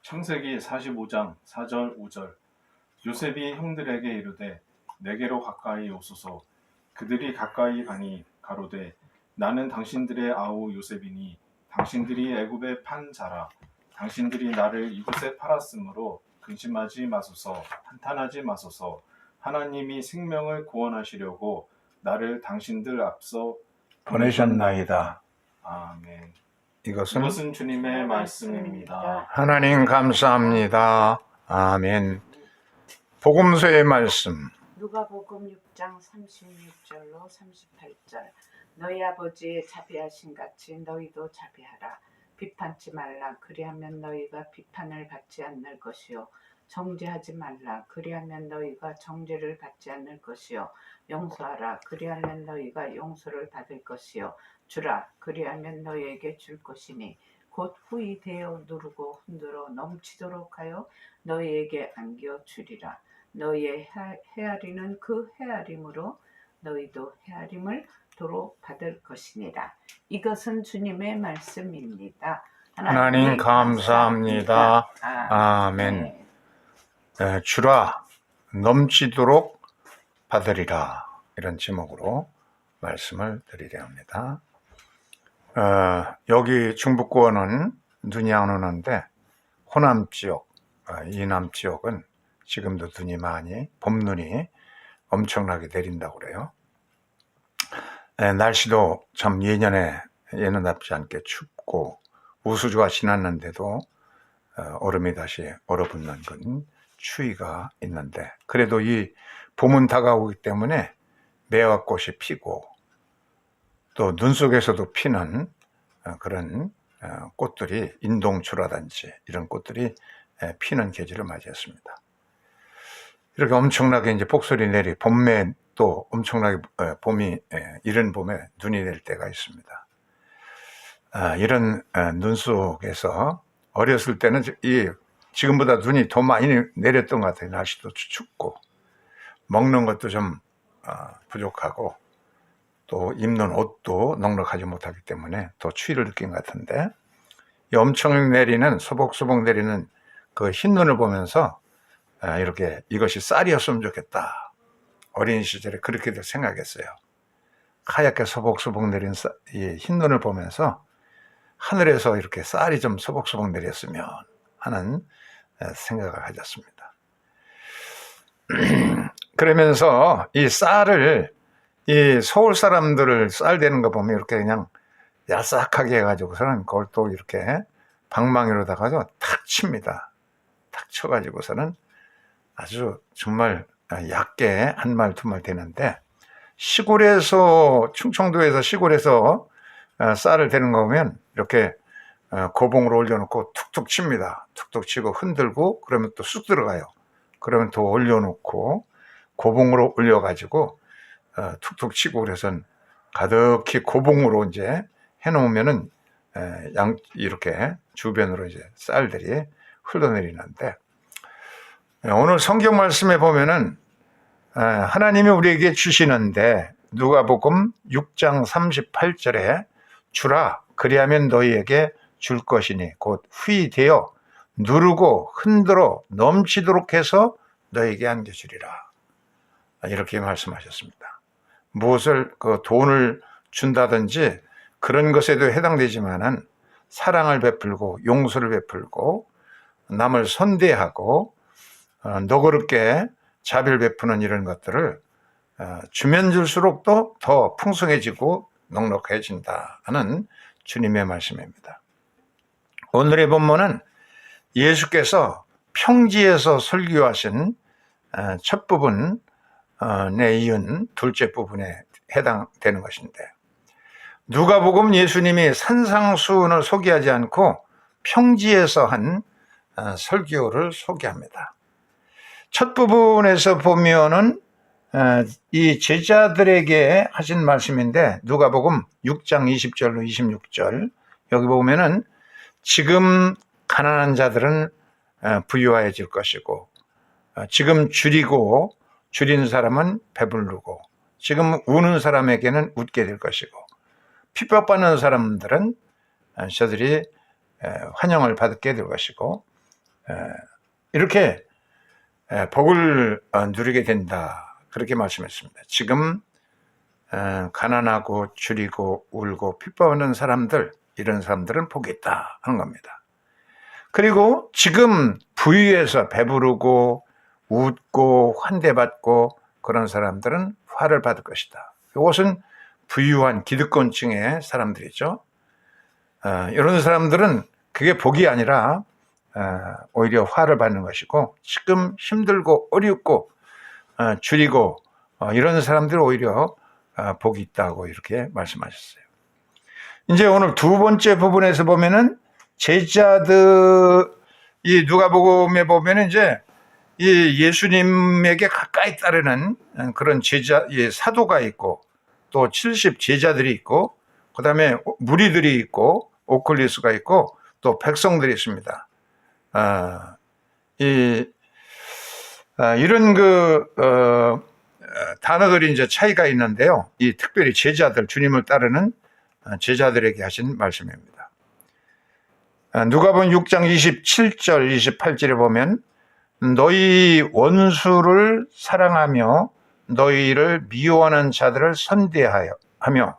창세기 45장 4절 5절. 요셉이 형들에게 이르되 내게로 가까이 오소서. 그들이 가까이 가니 가로되 나는 당신들의 아우 요셉이니 당신들이 애굽에 판 자라. 당신들이 나를 이곳에 팔았으므로 근심하지 마소서, 한탄하지 마소서. 하나님이 생명을 구원하시려고 나를 당신들 앞서 보내셨나이다. 아멘. 이것은 이것은 주님의 말씀입니다. 하나님 감사합니다. 아멘. 복음서의 말씀. 누가복음 6장 36절로 38절. 너희 아버지 자비하신 같이 너희도 자비하라. 비판치 말라. 그리하면 너희가 비판을 받지 않을 것이요. 정죄하지 말라. 그리하면 너희가 정죄를 받지 않을 것이요. 용서하라. 그리하면 너희가 용서를 받을 것이요. 주라. 그리하면 너희에게 줄 것이니 곧 후히 되어 누르고 흔들어 넘치도록 하여 너희에게 안겨 주리라. 너희의 헤아리는 그 헤아림으로 너희도 헤아림을 도로 받을 것이니라. 이것은 주님의 말씀입니다. 하나님 감사합니다. 아멘. 주라 넘치도록 받으리라. 이런 제목으로 말씀을 드리려 합니다. 여기 중부권은 눈이 안 오는데 호남 지역, 이남 지역은 지금도 눈이 많이, 봄눈이 엄청나게 내린다고 그래요. 날씨도 참 예년답지 않게 춥고 우수주가 지났는데도 얼음이 다시 얼어붙는 그런 추위가 있는데, 그래도 이 봄은 다가오기 때문에 매화꽃이 피고 또 눈 속에서도 피는 그런 꽃들이, 인동주라든지 이런 꽃들이 피는 계절을 맞이했습니다. 이렇게 엄청나게 이제 폭설이 내리 봄에 또 엄청나게 봄이 이른 봄에 눈이 내릴 때가 있습니다. 이런 눈 속에서 어렸을 때는 지금보다 눈이 더 많이 내렸던 것 같아요. 날씨도 춥고 먹는 것도 좀 부족하고 또 입는 옷도 넉넉하지 못하기 때문에 더 추위를 느낀 것 같은데, 이 엄청 내리는, 소복소복 내리는 그 흰 눈을 보면서 이렇게 이것이 쌀이었으면 좋겠다. 어린 시절에 그렇게도 생각했어요. 하얗게 소복소복 내린 이 흰 눈을 보면서 하늘에서 이렇게 쌀이 좀 소복소복 내렸으면 하는 생각을 가졌습니다. 그러면서 이 쌀을, 이 서울 사람들을 쌀 되는 거 보면 이렇게 그냥 야삭하게 해가지고서는 그걸 또 이렇게 방망이로다가 탁 칩니다. 탁 쳐가지고서는 아주 정말 얇게 한 말 두 말 되는데, 시골에서, 충청도에서 시골에서 쌀을 되는 거 보면 이렇게 고봉으로 올려놓고 툭툭 칩니다. 툭툭 치고 흔들고 그러면 또 쑥 들어가요. 그러면 또 올려놓고 고봉으로 올려가지고 툭툭 치고, 그래서 가득히 고봉으로 이제 해놓으면은 이렇게 주변으로 이제 쌀들이 흘러내리는데, 오늘 성경 말씀에 보면은 하나님이 우리에게 주시는데, 누가복음 6장 38절에 주라, 그리하면 너희에게 줄 것이니 곧 후히 되어 누르고 흔들어 넘치도록 해서 너희에게 안겨주리라. 이렇게 말씀하셨습니다. 무엇을 돈을 준다든지 그런 것에도 해당되지만은 사랑을 베풀고 용서를 베풀고 남을 선대하고 너그럽게 자비를 베푸는 이런 것들을 주면 줄수록 또 더 풍성해지고 넉넉해진다 하는 주님의 말씀입니다. 오늘의 본문은 예수께서 평지에서 설교하신 첫 부분에 이은 둘째 부분에 해당되는 것인데, 누가복음 예수님이 산상수훈을 소개하지 않고 평지에서 한 설교를 소개합니다. 첫 부분에서 보면은 이 제자들에게 하신 말씀인데, 누가복음 6장 20절로 26절, 여기 보면은 지금 가난한 자들은 부유해질 것이고, 지금 줄인 사람은 배부르고, 지금 우는 사람에게는 웃게 될 것이고, 핍박받는 사람들은 저들이 환영을 받게 될 것이고, 이렇게 복을 누리게 된다. 그렇게 말씀했습니다. 지금 가난하고 줄이고 울고 핍박하는 사람들, 이런 사람들은 복이 있다 하는 겁니다. 그리고 지금 부유해서 배부르고 웃고 환대받고 그런 사람들은 화를 받을 것이다. 이것은 부유한 기득권층의 사람들이죠. 이런 사람들은 그게 복이 아니라 오히려 화를 받는 것이고, 지금 힘들고 어렵고 줄이고 이런 사람들은 오히려 복이 있다고 이렇게 말씀하셨어요. 이제 오늘 두 번째 부분에서 보면은 제자들, 이 누가복음에 보면은 이제 이 예수님에게 가까이 따르는 그런 사도가 있고, 또 70 제자들이 있고, 그 다음에 무리들이 있고, 오클리스가 있고, 또 백성들이 있습니다. 이런 단어들이 이제 차이가 있는데요. 이 특별히 제자들, 주님을 따르는 제자들에게 하신 말씀입니다. 누가복음 6장 27절, 28절에 보면 너희 원수를 사랑하며 너희를 미워하는 자들을 선대하며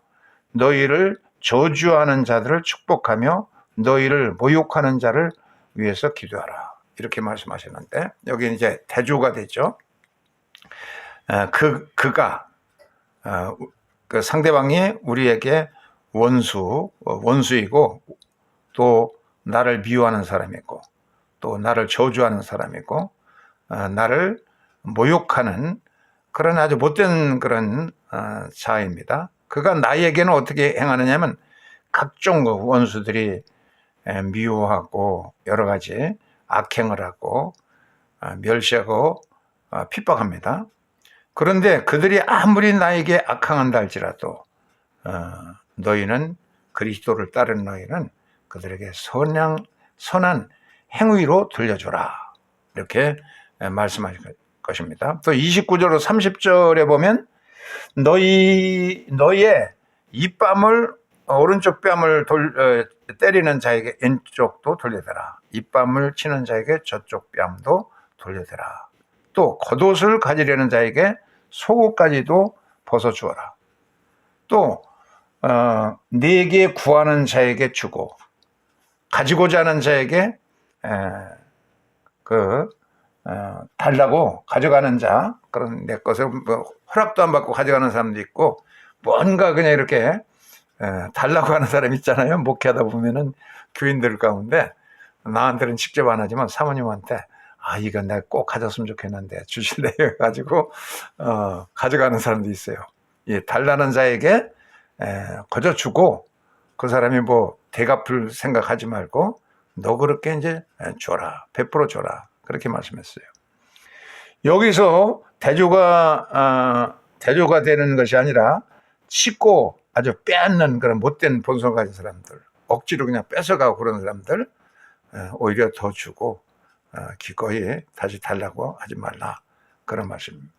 너희를 저주하는 자들을 축복하며 너희를 모욕하는 자를 위해서 기도하라. 이렇게 말씀하셨는데, 여기 이제 대조가 되죠. 그 상대방이 우리에게 원수이고, 또 나를 미워하는 사람이고, 또 나를 저주하는 사람이고, 나를 모욕하는 그런 아주 못된 그런 자입니다. 그가 나에게는 어떻게 행하느냐면 각종 원수들이 미워하고 여러 가지 악행을 하고 멸시하고 핍박합니다. 그런데 그들이 아무리 나에게 악행한다 할지라도 너희는, 그리스도를 따르는 너희는 그들에게 선한 행위로 돌려줘라. 이렇게 말씀하실 것입니다. 또 29절로 30절에 보면 너희의 입밤을, 오른쪽 뺨을 때리는 자에게 왼쪽도 돌려대라. 입밤을 치는 자에게 저쪽 뺨도 돌려대라. 또 겉옷을 가지려는 자에게 속옷까지도 벗어주어라. 또 네게 구하는 자에게 주고, 가지고자 하는 자에게 달라고 가져가는 자, 그런 내 것을 허락도 안 받고 가져가는 사람도 있고, 뭔가 그냥 이렇게 달라고 하는 사람 있잖아요. 목회하다 보면은 교인들 가운데, 나한테는 직접 안 하지만 사모님한테 이건 내가 꼭 가졌으면 좋겠는데 주실래요? 해가지고 가져가는 사람도 있어요. 예, 달라는 자에게 거저 주고, 그 사람이 뭐 대갚을 생각하지 말고 너 그렇게 이제 줘라, 베풀어 줘라, 그렇게 말씀했어요. 여기서 대조가 되는 것이 아니라 치고 아주 빼앗는 그런 못된 본성 가진 사람들, 억지로 그냥 뺏어가고 그런 사람들 오히려 더 주고 기꺼이 다시 달라고 하지 말라, 그런 말씀입니다.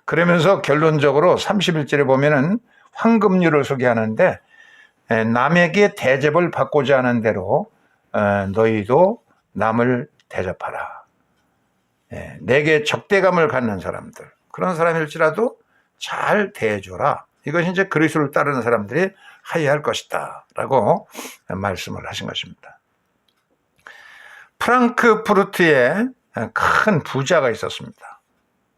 그러면서 결론적으로 31절에 보면은 황금률을 소개하는데, 남에게 대접을 받고자 하는 대로 너희도 남을 대접하라. 내게 적대감을 갖는 사람들, 그런 사람일지라도 잘 대해줘라. 이것이 이제 그리스도를 따르는 사람들이 하여야 할 것이다 라고 말씀을 하신 것입니다. 프랑크푸르트에 큰 부자가 있었습니다.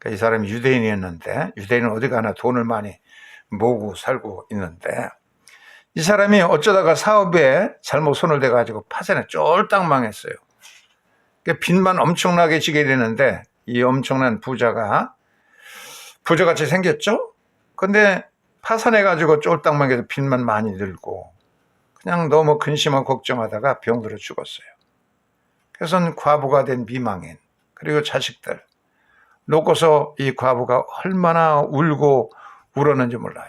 이 사람이 유대인이었는데, 유대인은 어디 가나 돈을 많이 모으고 살고 있는데, 이 사람이 어쩌다가 사업에 잘못 손을 대가지고 파산에 쫄딱 망했어요. 빚만 엄청나게 지게 되는데, 이 엄청난 부자같이 생겼죠? 근데 파산해가지고 쫄딱 망해서 빚만 많이 들고 그냥 너무 근심하고 걱정하다가 병들어 죽었어요. 그래서 과부가 된 미망인, 그리고 자식들 놓고서 이 과부가 얼마나 울고 울었는지 몰라요.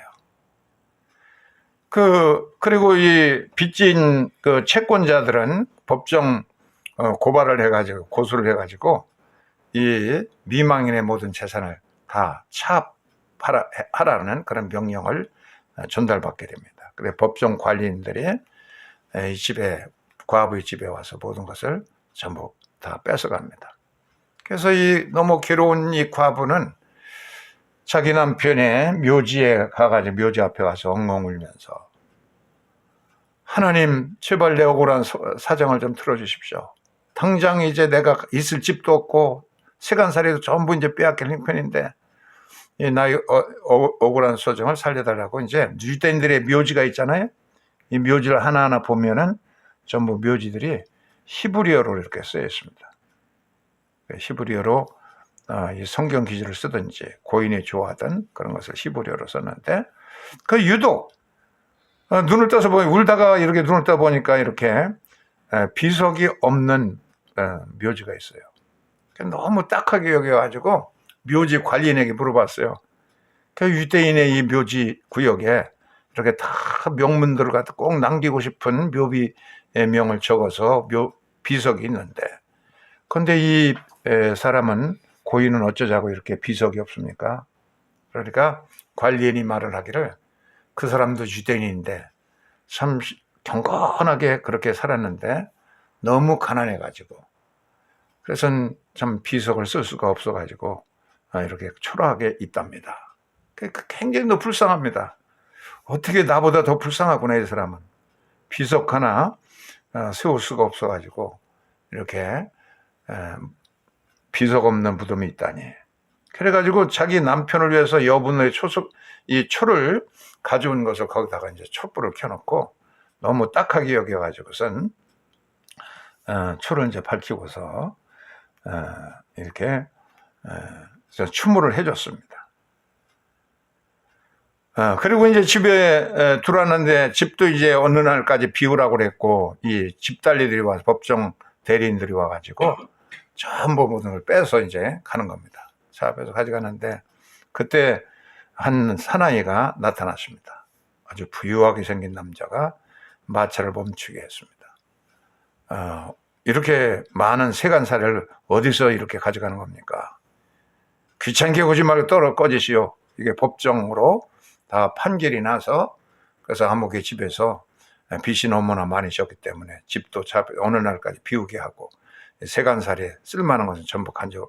그리고 이 빚진 그 채권자들은 법정 고발을 해가지고, 고소를 해가지고 이 미망인의 모든 재산을 다 차압하라는 그런 명령을 전달받게 됩니다. 그래서 법정 관리인들이 이 집에, 과부의 집에 와서 모든 것을 전부 다 뺏어갑니다. 그래서 이 너무 괴로운 이 과부는 자기 남편의 묘지에 가가지고 묘지 앞에 가서 엉엉 울면서 하나님 제발 내 억울한 사정을 좀 틀어주십시오. 당장 이제 내가 있을 집도 없고 세간살이도 전부 이제 빼앗길 형편인데 이 나의 억울한 사정을 살려달라고 이제 유대인들의 묘지가 있잖아요. 이 묘지를 하나하나 보면은 전부 묘지들이 히브리어로 이렇게 쓰여 있습니다. 히브리어로 이 성경 기술을 쓰든지 고인이 좋아하던 그런 것을 히브리어로 썼는데 그 유독 눈을 떠서 보니 울다가 이렇게 눈을 떠 보니까 이렇게 비석이 없는 묘지가 있어요. 너무 딱하게 여겨가지고 묘지 관리인에게 물어봤어요. 그 유대인의 이 묘지 구역에 이렇게 다 명문들을 갖다 꼭 남기고 싶은 묘비의 명을 적어서 비석이 있는데, 그런데 이 사람은 고인은 어쩌자고 이렇게 비석이 없습니까? 그러니까 관리인이 말을 하기를 그 사람도 유대인인데 참 경건하게 그렇게 살았는데 너무 가난해가지고 그래서 참 비석을 쓸 수가 없어가지고 이렇게 초라하게 있답니다. 굉장히 너 불쌍합니다. 어떻게 나보다 더 불쌍하구나 이 사람은. 비석 하나 세울 수가 없어가지고 이렇게 비석 없는 무덤이 있다니. 그래가지고 자기 남편을 위해서 여분의 이 초를 가져온 것을 거기다가 이제 촛불을 켜놓고 너무 딱하게 여겨가지고선 초를 이제 밝히고서 이렇게 추모를 해줬습니다. 그리고 이제 집에 들어왔는데 집도 이제 어느 날까지 비우라고 그랬고 이 집달리들이 와서 법정 대리인들이 와가지고 전부 모든 걸 빼서 이제 가는 겁니다. 차 앞에서 가져가는데 그때 한 사나이가 나타났습니다. 아주 부유하게 생긴 남자가 마차를 멈추게 했습니다. 이렇게 많은 세간살을 어디서 이렇게 가져가는 겁니까? 귀찮게 오지 말고 떨어 꺼지시오. 이게 법정으로 다 판결이 나서 그래서 아무개 집에서 빚이 너무나 많이 졌기 때문에 집도 어느 날까지 비우게 하고 세간살에 쓸만한 것은 전부 가져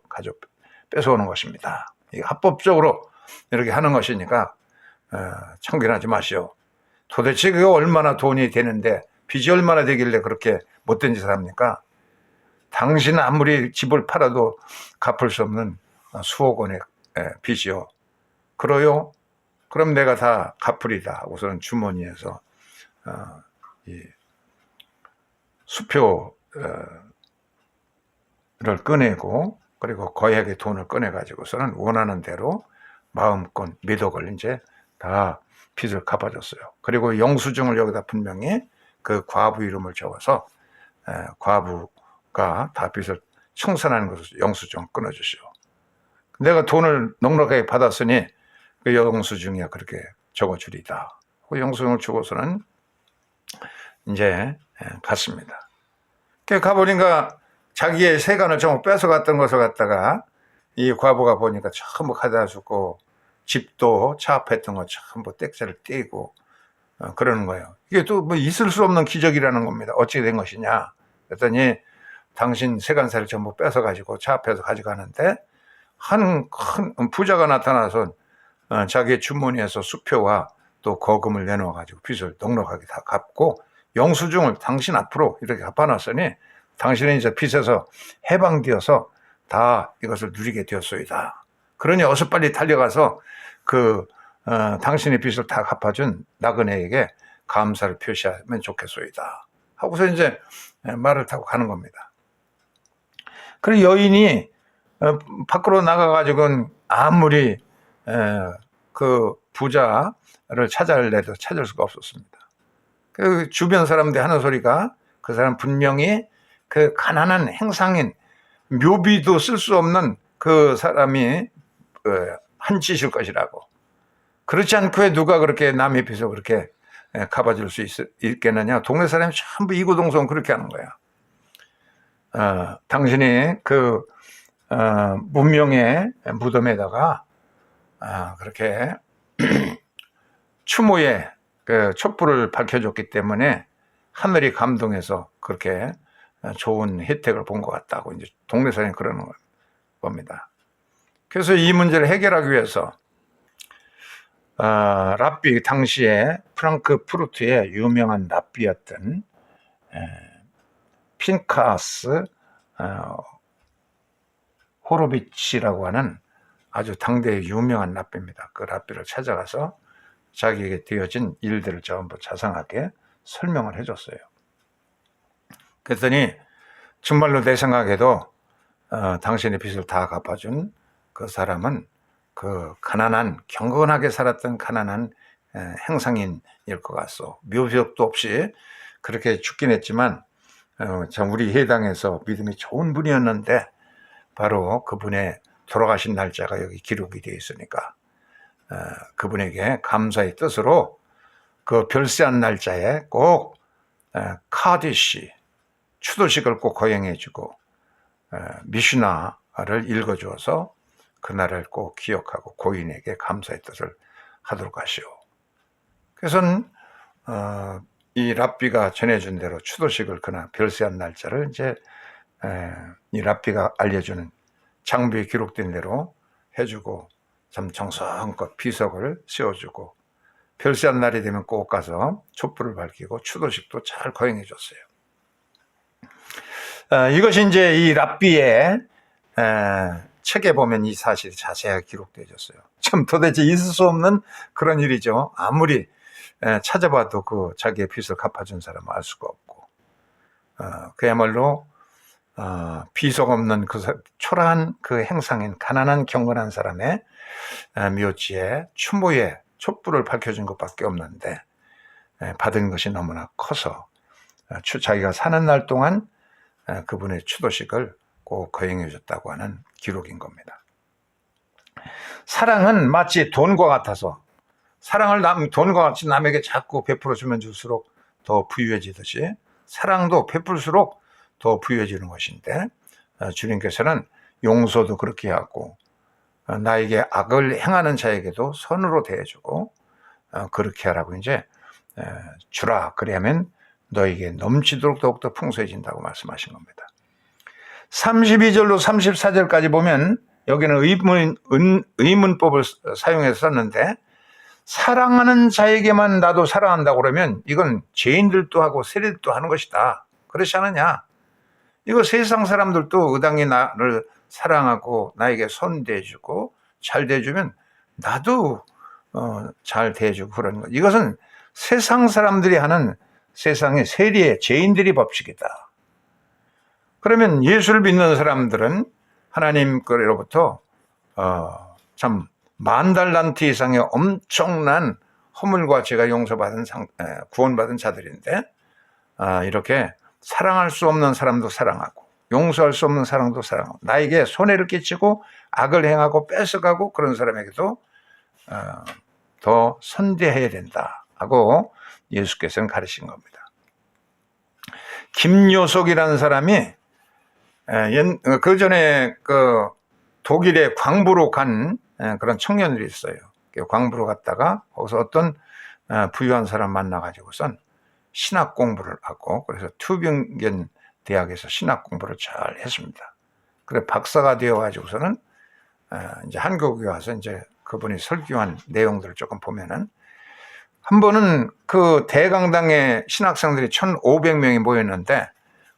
뺏어오는 것입니다. 이게 합법적으로 이렇게 하는 것이니까 참견하지 마시오. 도대체 그게 얼마나 돈이 되는데 빚이 얼마나 되길래 그렇게 못된 짓을 합니까? 당신 아무리 집을 팔아도 갚을 수 없는 수억 원의 빚이요. 그러요? 그럼 내가 다 갚으리다 하고서는 주머니에서 이 수표를 꺼내고 그리고 거액의 돈을 꺼내가지고서는 원하는 대로 마음껏 미덕을 이제 다 빚을 갚아줬어요. 그리고 영수증을 여기다 분명히 그 과부 이름을 적어서 과부가 다 빚을 청산하는 것을 영수증을 끊어주시오. 내가 돈을 넉넉하게 받았으니 그 영수증이야 그렇게 적어주리다. 그 영수증을 주고서는 이제 갔습니다. 가보니까 자기의 세간을 전부 뺏어갔던 것을 갖다가 이 과부가 보니까 전부 가져다 주고 집도 차 앞에 했던 거 전부 떼ꯛ새를 떼고 그러는 거예요. 이게 또 뭐 있을 수 없는 기적이라는 겁니다. 어찌 된 것이냐 그랬더니 당신 세간살을 전부 뺏어가지고 차 앞에서 가져가는데 한 큰 부자가 나타나서 자기의 주머니에서 수표와 또 거금을 내놓아가지고 빚을 넉넉하게 다 갚고 영수증을 당신 앞으로 이렇게 갚아놨으니 당신은 이제 빚에서 해방되어서 다 이것을 누리게 되었소이다. 그러니 어서 빨리 달려가서 당신의 빚을 다 갚아준 나그네에게 감사를 표시하면 좋겠소이다. 하고서 이제 말을 타고 가는 겁니다. 그리고 여인이 밖으로 나가가지고는 아무리 그 부자를 찾아내도 찾을 수가 없었습니다. 그 주변 사람들이 하는 소리가 그 사람 분명히 그 가난한 행상인 묘비도 쓸 수 없는 그 사람이 한 짓일 것이라고. 그렇지 않고 왜 누가 그렇게 남의 빚을 그렇게 갚아줄 수 있겠느냐. 동네 사람이 전부 이구동성 그렇게 하는 거야. 당신이 그 문명의 무덤에다가 그렇게 추모에 그 촛불을 밝혀줬기 때문에 하늘이 감동해서 그렇게 좋은 혜택을 본 것 같다고 이제 동네 사람이 그러는 겁니다. 그래서 이 문제를 해결하기 위해서 랍비, 당시에 프랑크푸르트의 유명한 랍비였던 핀카스 호로비치라고 하는 아주 당대의 유명한 랍비입니다. 그 랍비를 찾아가서 자기에게 되어진 일들을 전부 자상하게 설명을 해줬어요. 그랬더니 정말로 내 생각에도 당신의 빚을 다 갚아준 그 사람은 그 가난한, 경건하게 살았던 가난한 행상인일 것 같소. 묘벽도 없이 그렇게 죽긴 했지만 참 우리 해당에서 믿음이 좋은 분이었는데 바로 그분의 돌아가신 날짜가 여기 기록이 되어 있으니까 그분에게 감사의 뜻으로 그 별세한 날짜에 꼭 카디시 추도식을 꼭 거행해주고 미슈나를 읽어주어서 그날을 꼭 기억하고 고인에게 감사의 뜻을 하도록 하시오. 그래서 이 랍비가 전해준 대로 추도식을 그날 별세한 날짜를 이제 이 랍비가 알려주는 장부에 기록된 대로 해주고 참 정성껏 비석을 세워주고 별세한 날이 되면 꼭 가서 촛불을 밝히고 추도식도 잘 거행해 줬어요. 이것이 이제 이 랍비의 책에 보면 이 사실이 자세하게 기록되어 있어요. 참 도대체 있을 수 없는 그런 일이죠. 아무리 찾아봐도 그 자기의 빚을 갚아준 사람은 알 수가 없고 그야말로 비속 없는 그 초라한 그 행상인 가난한 경건한 사람의 묘지에 추모의 촛불을 밝혀준 것밖에 없는데 받은 것이 너무나 커서 자기가 사는 날 동안 그분의 추도식을 꼭 거행해 줬다고 하는 기록인 겁니다. 사랑은 마치 돈과 같아서 사랑을 돈과 같이 남에게 자꾸 베풀어 주면 줄수록 더 부유해지듯이 사랑도 베풀수록 더 부유해지는 것인데 주님께서는 용서도 그렇게 하고 나에게 악을 행하는 자에게도 선으로 대해주고 그렇게 하라고 이제 주라. 그래야면 너에게 넘치도록 더욱더 풍성해진다고 말씀하신 겁니다. 32절로 34절까지 보면 여기는 의문법을 사용해서 썼는데 사랑하는 자에게만 나도 사랑한다고 그러면 이건 죄인들도 하고 세리들도 하는 것이다. 그렇지 않느냐? 이거 세상 사람들도 의당히 나를 사랑하고 나에게 손 대주고 잘 대주면 나도 잘 대주고 그러는 것. 이것은 세상 사람들이 하는 세상의 세리의 죄인들이 법칙이다. 그러면 예수를 믿는 사람들은 하나님 거로부터 참 10,000달란트 이상의 엄청난 허물과 죄가 용서받은 구원받은 자들인데 이렇게 사랑할 수 없는 사람도 사랑하고 용서할 수 없는 사람도 사랑하고 나에게 손해를 끼치고 악을 행하고 뺏어가고 그런 사람에게도 더 선대해야 된다 하고 예수께서는 가르친 겁니다. 김요석이라는 사람이 그 전에 그 독일의 광부로 간 그런 청년들이 있어요. 광부로 갔다가 거기서 어떤 부유한 사람 만나가지고선 신학 공부를 하고 그래서 튜빙겐 대학에서 신학 공부를 잘 했습니다. 그래 박사가 되어가지고서는 이제 한국에 와서 이제 그분이 설교한 내용들을 조금 보면은 한 번은 그 대강당에 신학생들이 1,500명이 모였는데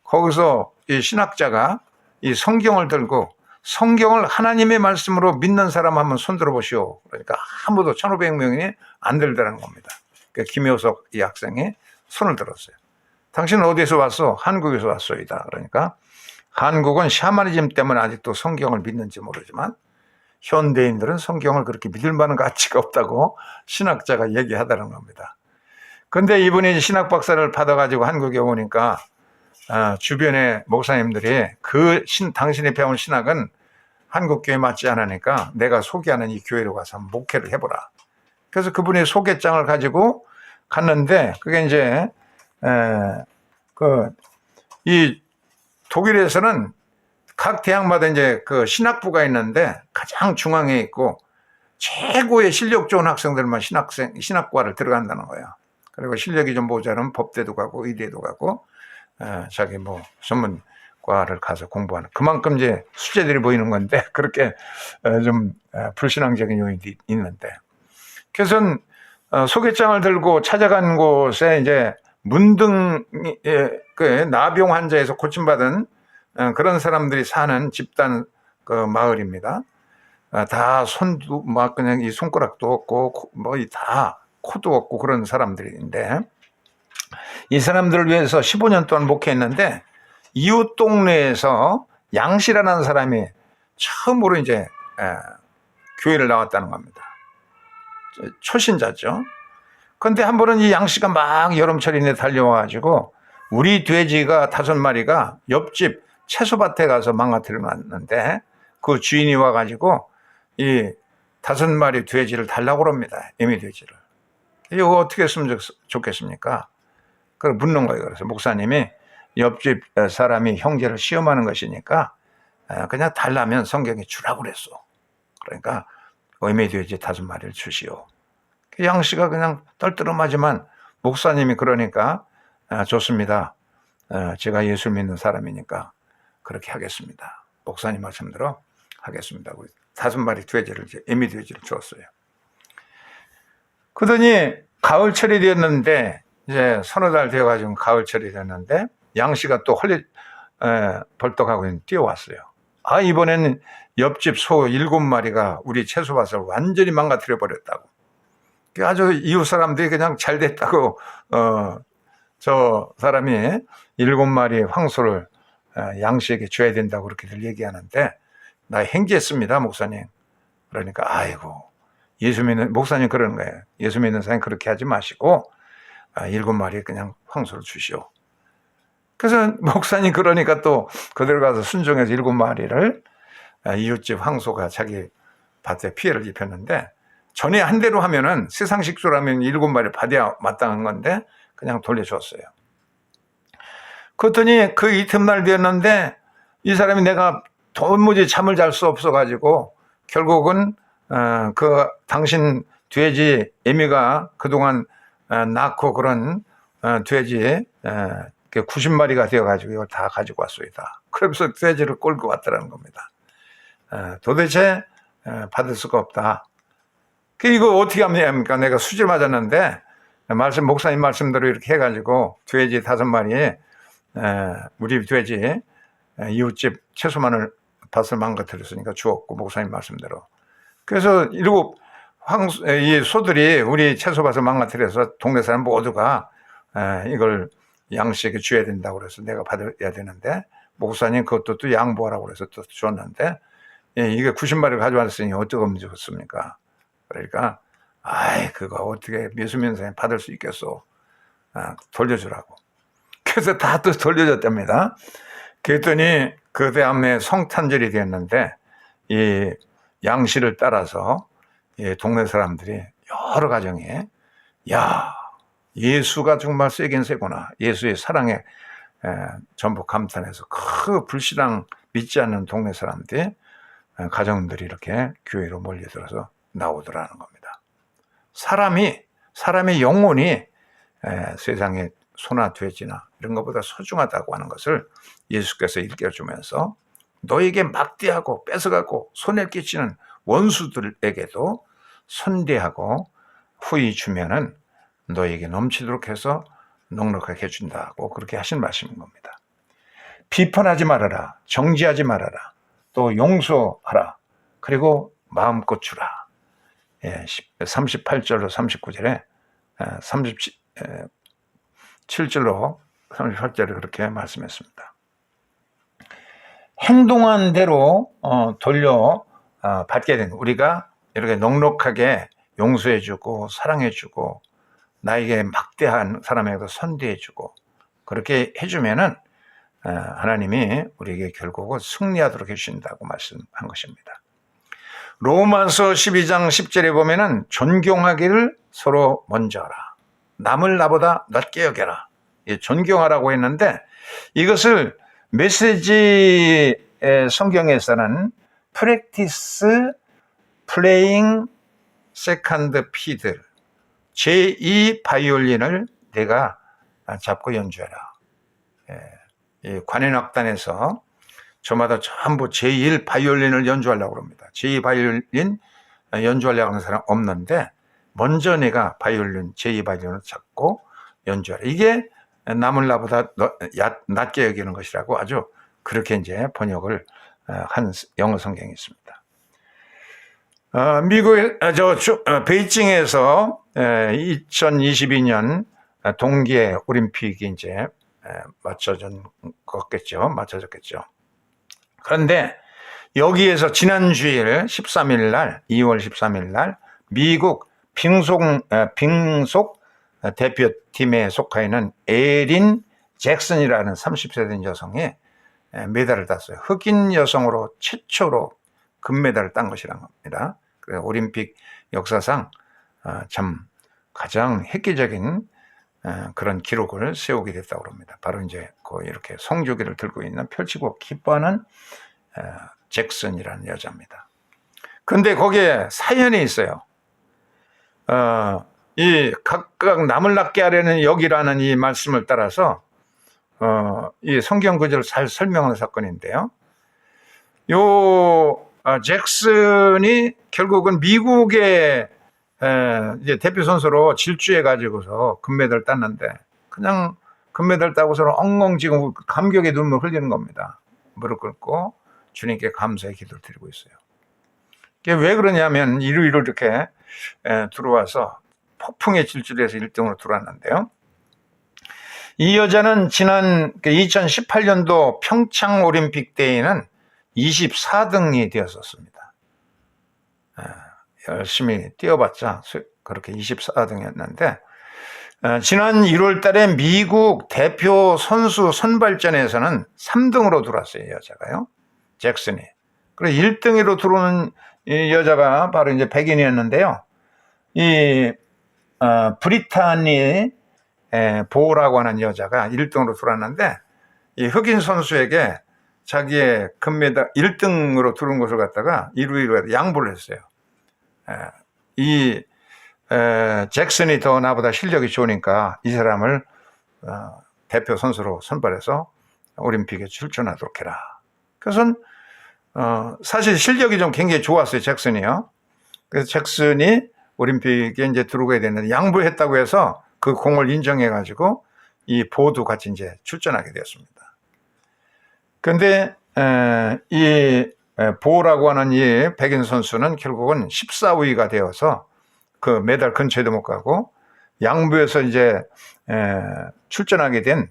거기서 이 신학자가 이 성경을 들고 성경을 하나님의 말씀으로 믿는 사람 한번 손들어 보시오. 그러니까 아무도 1,500명이 안 들더라는 겁니다. 그러니까 김효석 이 학생이 손을 들었어요. 당신은 어디서 왔어? 한국에서 왔소이다. 그러니까 한국은 샤머니즘 때문에 아직도 성경을 믿는지 모르지만 현대인들은 성경을 그렇게 믿을 만한 가치가 없다고 신학자가 얘기하다는 겁니다. 근데 이분이 신학 박사를 받아가지고 한국에 오니까 주변의 목사님들이 당신이 배운 신학은 한국 교회에 맞지 않으니까 내가 소개하는 이 교회로 가서 한번 목회를 해보라. 그래서 그분이 소개장을 가지고 갔는데 그게 이제 이 독일에서는 각 대학마다 이제 그 신학부가 있는데 가장 중앙에 있고 최고의 실력 좋은 학생들만 신학과를 들어간다는 거예요. 그리고 실력이 좀 모자라면 법대도 가고 의대도 가고 자기 뭐 전문과를 가서 공부하는 그만큼 이제 수재들이 보이는 건데 그렇게 좀 불신앙적인 요인이 있는데 그래서 소개장을 들고 찾아간 곳에 이제 문둥 그 나병 환자에서 고침받은 그런 사람들이 사는 집단 그 마을입니다. 다 손도 막 그냥 이 손가락도 없고 뭐 다 코도 없고 그런 사람들인데 이 사람들을 위해서 15년 동안 목회했는데 이웃 동네에서 양씨라는 사람이 처음으로 이제 교회를 나왔다는 겁니다. 초신자죠. 그런데 한 번은 이 양씨가 막 여름철 이내 달려와가지고 우리 돼지가 5마리가 옆집 채소밭에 가서 망가뜨려 놨는데 그 주인이 와가지고 이 5마리 돼지를 달라고 그럽니다. 애미 돼지를. 이거 어떻게 했으면 좋겠습니까? 그걸 묻는 거예요. 그래서 목사님이 옆집 사람이 형제를 시험하는 것이니까 그냥 달라면 성경에 주라고 그랬어. 그러니까 애미 돼지 5마리를 주시오. 양씨가 그냥 떨떠름하지만 목사님이 그러니까 좋습니다. 제가 예수 믿는 사람이니까 그렇게 하겠습니다. 목사님 말씀대로 하겠습니다. 5마리 돼지를 애미 돼지를 주었어요. 그러더니 가을철이 되었는데 이제 서너 달 되어가지고 가을철이 됐는데 양씨가 또 벌떡하고 뛰어왔어요. 이번에는 옆집 소 7마리가 우리 채소밭을 완전히 망가뜨려 버렸다고. 아주 이웃 사람들이 그냥 잘 됐다고 저 사람이 7마리의 황소를 양씨에게 줘야 된다고 그렇게들 얘기하는데 나 행지했습니다 목사님. 그러니까 아이고 예수 믿는 목사님 그러는 거예요. 예수 믿는 사람이 그렇게 하지 마시고 7마리 그냥 황소를 주시오. 그래서 목사님 그러니까 또 그대로 가서 순종해서 7마리를 이웃집 황소가 자기 밭에 피해를 입혔는데 전에 한 대로 하면은 세상 식수라면 7마리 받아야 마땅한 건데 그냥 돌려줬어요. 그랬더니 그 이튿날 되었는데 이 사람이 내가 도무지 잠을 잘 수 없어가지고 결국은 그 당신 돼지 애미가 그동안 낳고 그런 돼지 90마리가 되어가지고 이걸 다 가지고 왔소이다. 그러면서 돼지를 끌고 왔더라는 겁니다. 도대체 받을 수가 없다. 이거 어떻게 합니까? 내가 수질 맞았는데 목사님 말씀대로 이렇게 해가지고 돼지 5마리에 우리 돼지 이웃집 채소만을 밭을 망가뜨렸으니까 주었고 목사님 말씀대로. 그래서 이 소들이 우리 채소밭을 망가뜨려서 동네 사람 모두가 이걸 양씨에게 줘야 된다고 그래서 내가 받아야 되는데 목사님 그것도 또 양보하라고 그래서 또 줬는데 이게 90마리를 가져왔으니 어쩌면 좋습니까? 그러니까 그거 어떻게 예수 믿는 사람이 받을 수 있겠어? 돌려주라고. 그래서 다 또 돌려줬답니다. 그랬더니 그 다음에 성탄절이 되었는데 이 양씨를 따라서 이 동네 사람들이 여러 가정에 예수가 정말 세긴 세구나. 예수의 사랑에 전부 감탄해서 그 불신앙 믿지 않는 동네 사람들이 가정들이 이렇게 교회로 몰려들어서 나오더라는 겁니다. 사람의 영혼이 세상에 소나 돼지나 이런 것보다 소중하다고 하는 것을 예수께서 일깨워주면서 너에게 막대하고 뺏어가고 손해 끼치는 원수들에게도 선대하고 후히 주면은 너에게 넘치도록 해서 넉넉하게 해준다고 그렇게 하신 말씀인 겁니다. 비판하지 말아라. 정죄하지 말아라. 또 용서하라. 그리고 마음껏 주라. 38절로 39절에 37절로 38절에 그렇게 말씀했습니다. 행동한 대로 돌려 받게 된 우리가 이렇게 넉넉하게 용서해주고 사랑해주고 나에게 막대한 사람에게도 선대해주고 그렇게 해주면은 하나님이 우리에게 결국은 승리하도록 해주신다고 말씀한 것입니다. 로마서 12장 10절에 보면은 존경하기를 서로 먼저 하라. 남을 나보다 낮게 여겨라. 존경하라고 했는데 이것을 메시지 성경에서는 practice playing second fiddle 제2 바이올린을 내가 잡고 연주해라. 이 관현악단에서 저마다 전부 제1 바이올린을 연주하려고 합니다. 제2 바이올린 연주하려고 하는 사람 없는데 먼저 내가 바이올린, 제2 바이올린을 잡고 연주하라. 이게 남을 나보다 낮게 여기는 것이라고 아주 그렇게 이제 번역을 한 영어 성경이 있습니다. 미국의 베이징에서 2022년 동계 올림픽이 이제 맞춰졌겠죠. 그런데 여기에서 지난 주일 13일 날, 2월 13일 날 미국 빙속 대표팀에 속해 있는 에린 잭슨이라는 30세 된 여성이 메달을 땄어요. 흑인 여성으로 최초로 금메달을 딴 것이란 겁니다. 올림픽 역사상 참 가장 획기적인 그런 기록을 세우게 됐다고 합니다. 바로 이제 이렇게 성조기를 들고 있는 펼치고 기뻐하는 잭슨이라는 여자입니다. 근데 거기에 사연이 있어요. 이 각각 남을 낫게 하려는 여기라는 이 말씀을 따라서 이 성경 구절을 잘 설명하는 사건인데요. 잭슨이 결국은 미국의 이제 대표 선수로 질주해 가지고서 금메달을 땄는데 그냥 금메달 따고서 엉엉 지금 감격의 눈물 흘리는 겁니다. 무릎 꿇고 주님께 감사의 기도를 드리고 있어요. 이게 왜 그러냐면 이리로 이렇게 들어와서 폭풍의 질주를 해서 1등으로 들어왔는데요. 이 여자는 지난 2018년도 평창 올림픽 때에는 24등이 되었었습니다. 열심히 뛰어봤자 그렇게 24등이었는데 지난 1월 달에 미국 대표 선수 선발전에서는 3등으로 들어왔어요. 이 여자가요. 잭슨이. 그리고 1등으로 들어오는 이 여자가 바로 이제 백인이었는데요. 이 브리타니 보라고 하는 여자가 1등으로 들어왔는데 이 흑인 선수에게 자기의 금메달 1등으로 들어온 것을 갖다가 이루이루 양보를 했어요. 이 잭슨이 더 나보다 실력이 좋으니까 이 사람을 대표 선수로 선발해서 올림픽에 출전하도록 해라. 그래서 사실 실력이 좀 굉장히 좋았어요. 잭슨이요. 그래서 잭슨이 올림픽에 이제 들어오게 됐는데 양보했다고 해서 그 공을 인정해 가지고 이 보도 같이 이제 출전하게 되었습니다. 그런데 이 보라고 하는 이 백인 선수는 결국은 14위가 되어서 그 메달 근처에도 못 가고 양부에서 이제 출전하게 된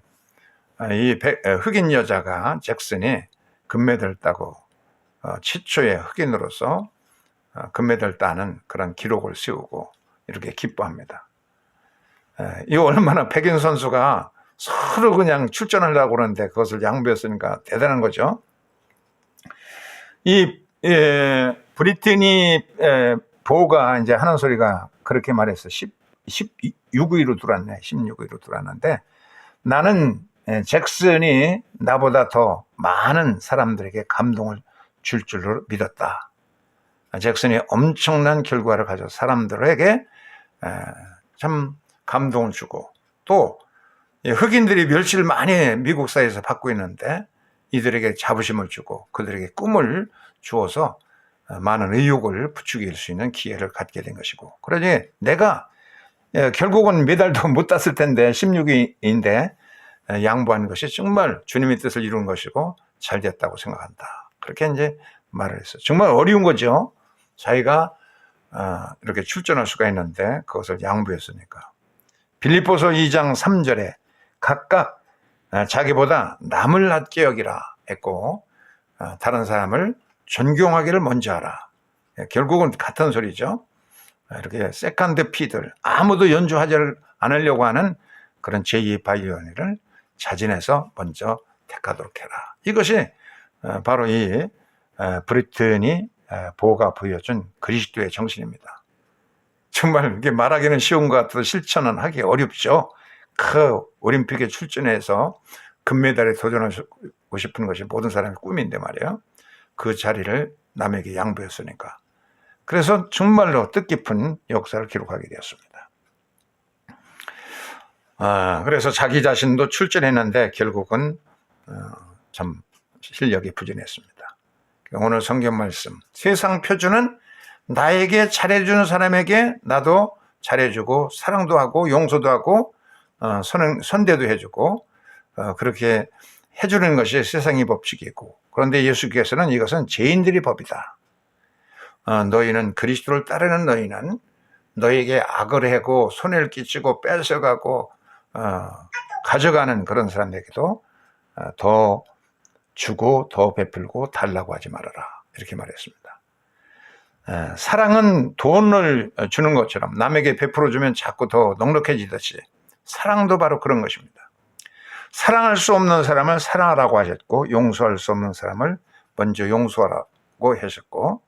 이 흑인 여자가 잭슨이 금메달을 따고 최초의 흑인으로서 금메달을 따는 그런 기록을 세우고 이렇게 기뻐합니다. 이 얼마나 백인 선수가 서로 그냥 출전하려고 그러는데 그것을 양보했으니까 대단한 거죠. 이 브리트니 보가 이제 하는 소리가 그렇게 말했어. 16위로 들어왔네. 16위로 들어왔는데 나는 잭슨이 나보다 더 많은 사람들에게 감동을 줄 줄로 믿었다. 잭슨이 엄청난 결과를 가져서 사람들에게 참 감동을 주고 또 흑인들이 멸시를 많이 미국 사회에서 받고 있는데 이들에게 자부심을 주고 그들에게 꿈을 주어서 많은 의욕을 부추길 수 있는 기회를 갖게 된 것이고 그러니 내가 결국은 메달도 못 땄을 텐데 16위인데 양보한 것이 정말 주님의 뜻을 이룬 것이고 잘 됐다고 생각한다. 그렇게 이제 말을 했어요. 정말 어려운 거죠. 자기가 이렇게 출전할 수가 있는데 그것을 양보했으니까. 빌립보서 2장 3절에 각각 자기보다 남을 낮게 여기라 했고 다른 사람을 존경하기를 먼저 하라. 결국은 같은 소리죠. 이렇게 세컨드 피들 아무도 연주하지 않으려고 하는 그런 제2 바이올린을 자진해서 먼저 택하도록 해라. 이것이 바로 이 브리트니 보가 보여준 그리스도의 정신입니다. 정말 이게 말하기는 쉬운 것 같아도 실천은 하기 어렵죠. 그 올림픽에 출전해서 금메달에 도전하고 싶은 것이 모든 사람의 꿈인데 말이에요. 그 자리를 남에게 양보했으니까. 그래서 정말로 뜻깊은 역사를 기록하게 되었습니다. 그래서 자기 자신도 출전했는데 결국은 참 실력이 부진했습니다. 오늘 성경 말씀, 세상 표준은 나에게 잘해주는 사람에게 나도 잘해주고 사랑도 하고 용서도 하고 선대도 해주고 그렇게 해주는 것이 세상의 법칙이고, 그런데 예수께서는 이것은 죄인들의 법이다. 너희는 그리스도를 따르는 너희는 너에게 악을 해고 손해를 끼치고 뺏어가고 가져가는 그런 사람에게도 더 주고 더 베풀고 달라고 하지 말아라, 이렇게 말했습니다. 사랑은 돈을 주는 것처럼 남에게 베풀어주면 자꾸 더 넉넉해지듯이 사랑도 바로 그런 것입니다. 사랑할 수 없는 사람을 사랑하라고 하셨고, 용서할 수 없는 사람을 먼저 용서하라고 하셨고,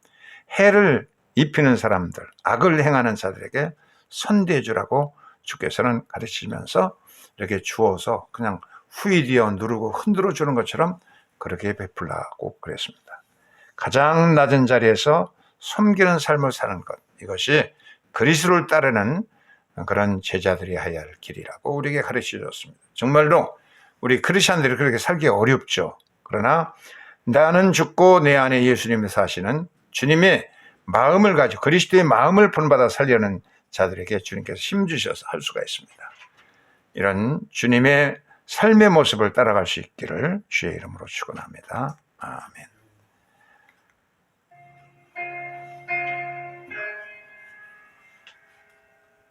해를 입히는 사람들, 악을 행하는 자들에게 선대해 주라고 주께서는 가르치면서 이렇게 주어서 그냥 후이디어 누르고 흔들어 주는 것처럼 그렇게 베풀라고 그랬습니다. 가장 낮은 자리에서 섬기는 삶을 사는 것, 이것이 그리스도를 따르는 그런 제자들이 해야 할 길이라고 우리에게 가르쳐 줬습니다. 정말로 우리 크리스천들이 그렇게 살기 어렵죠. 그러나 나는 죽고 내 안에 예수님이 사시는 주님의 마음을 가지고 그리스도의 마음을 본받아 살려는 자들에게 주님께서 힘 주셔서 할 수가 있습니다. 이런 주님의 삶의 모습을 따라갈 수 있기를 주의 이름으로 축원합니다. 아멘.